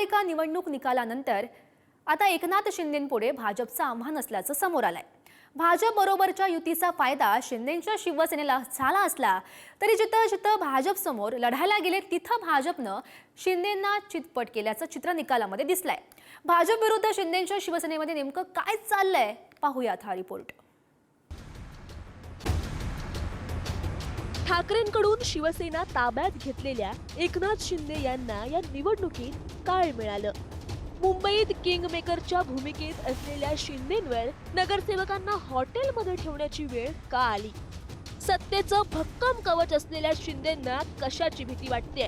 महापालिका निवडणूक निकालानंतर आता एकनाथ शिंदेंपुढे भाजपचं आव्हान असल्याचं समोर आलंय। भाजप बरोबरच्या युतीचा फायदा शिंदेंच्या शिवसेनेला झाला असला तरी जिथं जिथं भाजप समोर लढायला गेले तिथं भाजपनं शिंदेंना चितपट केल्याचं चित्र निकालामध्ये दिसलंय। भाजप विरुद्ध शिंदेंच्या शिवसेनेमध्ये नेमकं काय चाललंय पाहूयात हा रिपोर्ट। ठाकरेंकडून शिवसेना ताब्यात घेतलेल्या एकनाथ शिंदे यांना या निवडणुकीत काय मिळालं? मुंबईत किंगमेकरच्या भूमिकेत असलेल्या शिंदेंवर नगरसेवकांना हॉटेलमध्ये ठेवण्याची वेळ का आली? सत्तेचं भक्कम कवच असलेल्या शिंदेंना कशाची भीती वाटते?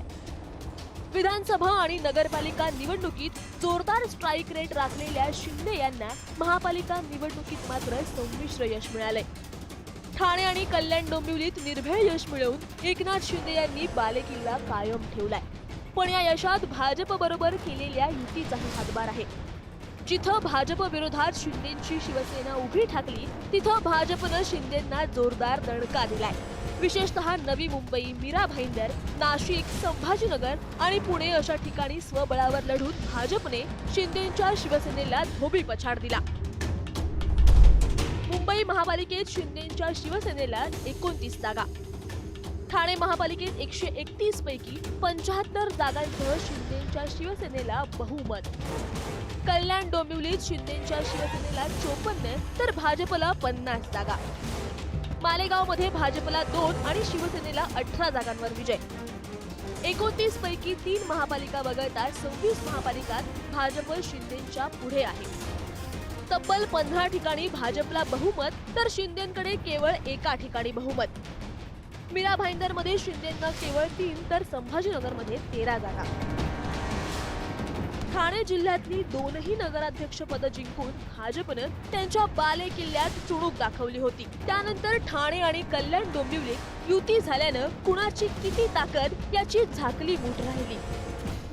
विधानसभा आणि नगरपालिका निवडणुकीत जोरदार स्ट्राईक रेट राखलेल्या शिंदे यांना महापालिका निवडणुकीत मात्र संमिश्र यश मिळालंय। ठाणे आणि कल्याण डोंबिवलीत निर्भेळ यश मिळवून एकनाथ शिंदे यांनी बालेकिल्ला कायम ठेवलाय। पण या यशात भाजप बरोबर केलेल्या युतीचाही हातभार आहे। जिथं भाजप विरोधात शिंदेंची शिवसेना उभी ठाकली तिथं भाजपनं शिंदेंना जोरदार दणका दिलाय। विशेषतः नवी मुंबई, मीरा भाईंदर, नाशिक, संभाजीनगर आणि पुणे अशा ठिकाणी स्वबळावर लढून भाजपने शिंदेंच्या शिवसेनेला धोबी पछाड दिला। मुंबई महापालिकेत शिंदेंच्या शिवसेनेला 29 जागा, ठाणे महापालिकेत 131 पैकी 75 जागांसह शिंदेंच्या शिवसेनेला बहुमत। कल्याण डोंबिवलीत शिंदेंच्या शिवसेनेला 54 तर भाजपला 50 जागा। मालेगावमध्ये भाजपला 2 आणि शिवसेनेला 18 जागांवर विजय। 29 पैकी 3 महापालिका वगळता 26 महापालिकात भाजप शिंदेंच्या पुढे आहे। तब्बल 15 ठिकाणी भाजपला बहुमत तर शिंदेंकडे केवळ एका ठिकाणी बहुमत। मीरा भाईंदरमध्ये शिंदेंना केवळ 3 तर संभाजीनगरमध्ये 13 जागा। ठाणे जिल्ह्यातली 2ही नगराध्यक्ष पद जिंकून भाजपनं त्यांच्या बाले किल्ल्यात चुणूक दाखवली होती। त्यानंतर ठाणे आणि कल्याण डोंबिवलीत युती झाल्यानं कुणाची किती ताकद याची झाकली मूठ राहिली।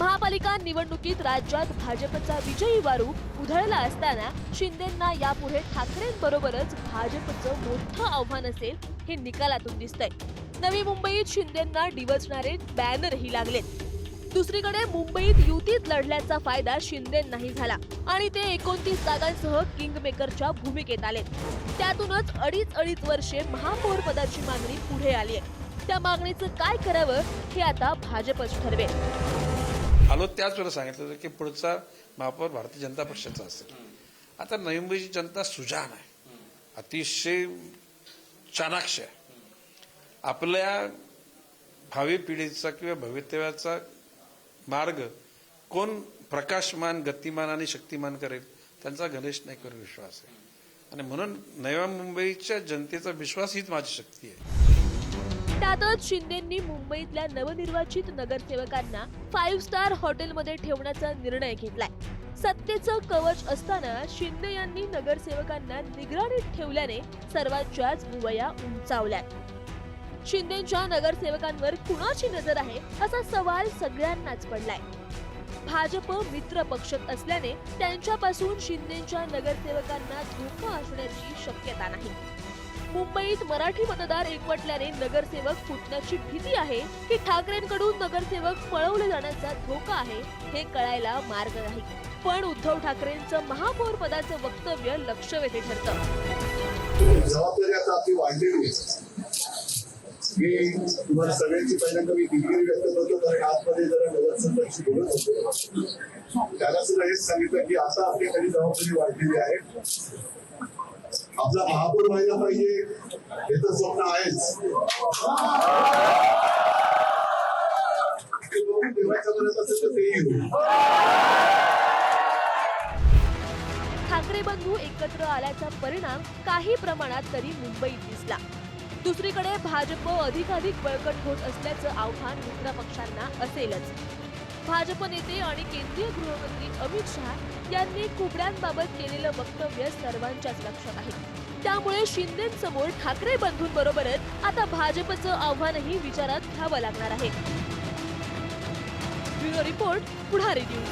महापालिका निवडणुकीत राज्यात भाजपचा विजयी वारू उधळला असताना शिंदेंना यापुढे ठाकरेंबरोबरच भाजपचं मोठं आव्हान असेल हे निकालातून दिसतंय। नवी मुंबईत शिंदेंना डिवचणारे बॅनरही लागलेत। दुसरीकडे मुंबईत युतीत लढल्याचा फायदा शिंदेंनाही झाला आणि ते 29 जागांसह किंगमेकरच्या भूमिकेत आलेत। त्यातूनच अडीच वर्षे महापौर पदाची मागणी पुढे आली आहे। त्या मागणीचं काय करावं हे आता भाजपच ठरवेल। आलो त्याच वेळेला सांगितलं होतं की पुढचा महापौर भारतीय जनता पक्षाचा असेल। आता नवी मुंबईची जनता सुजाण आहे, अतिशय चाणाक्ष आहे। आपल्या भावी पिढीचा किंवा भवितव्याचा मार्ग कोण प्रकाशमान, गतिमान आणि शक्तिमान करेल त्यांचा गणेश नाईकवर विश्वास आहे आणि म्हणून नव्या मुंबईच्या जनतेचा विश्वास हीच माझी शक्ती आहे। त्यातच शिंदेंनी मुंबईतल्या नवनिर्वाचित नगरसेवकांना 5 स्टार हॉटेलमध्ये ठेवण्याचा निर्णय घेतलाय। सत्तेचं कवच असताना शिंदे यांनी नगरसेवकांना निगराणीत ठेवल्याने सर्वांच्याच भुवया उंचावल्यात। शिंदेंच्या नगरसेवकांवर कुणाची नजर आहे असा सवाल सगळ्यांनाच पडलाय। भाजप मित्र पक्ष असल्याने त्यांच्यापासून शिंदेंच्या नगरसेवकांना धोका असण्याची शक्यता नाही। मुंबईत मराठी मतदार एकवटल्याने नगरसेवक फुटण्याची भीती आहे की ठाकरेंकडून नगरसेवक पळवले जाण्याचा धोका आहे हे कळायला मार्ग नाही। पण उद्धव ठाकरेंचं महापौर पदाचं वक्तव्य लक्षवेधी ठरतं। जबाबदारी आता आपली वाढलेली आहे। मी तुम्हाला सगळ्यांची पहिल्यांदा मी दिलगिरी व्यक्त करतो, कारण आतमध्ये जरा नगरसेवकांशी बोलत होतो, त्याला सुद्धा हेच सांगितलं की आता आपल्याकडे जबाबदारी वाढलेली आहे। आपला महापौर व्हायला पाहिजे हे तर स्वप्न आहेच। देवाच्या मनात असेल तर तेही होईल। ठाकरे बंधू एकत्र आल्याचा परिणाम काही प्रमाणात तरी मुंबईत दिसला। दुसरीकडे भाजप अधिकाधिक बळकट होत असल्याचं आव्हान मित्रपक्षांना असेलच। भाजप नेते आणि केंद्रीय गृहमंत्री अमित शहा यांनी कुबड्यांबाबत केलेलं वक्तव्य सर्वांच्याच लक्षात आहे। त्यामुळे शिंदेंसमोर ठाकरे बंधूंबरोबरच आता भाजपचं आव्हानही विचारात घ्यावं लागणार आहे। ब्युरो रिपोर्ट, पुढारी न्यूज।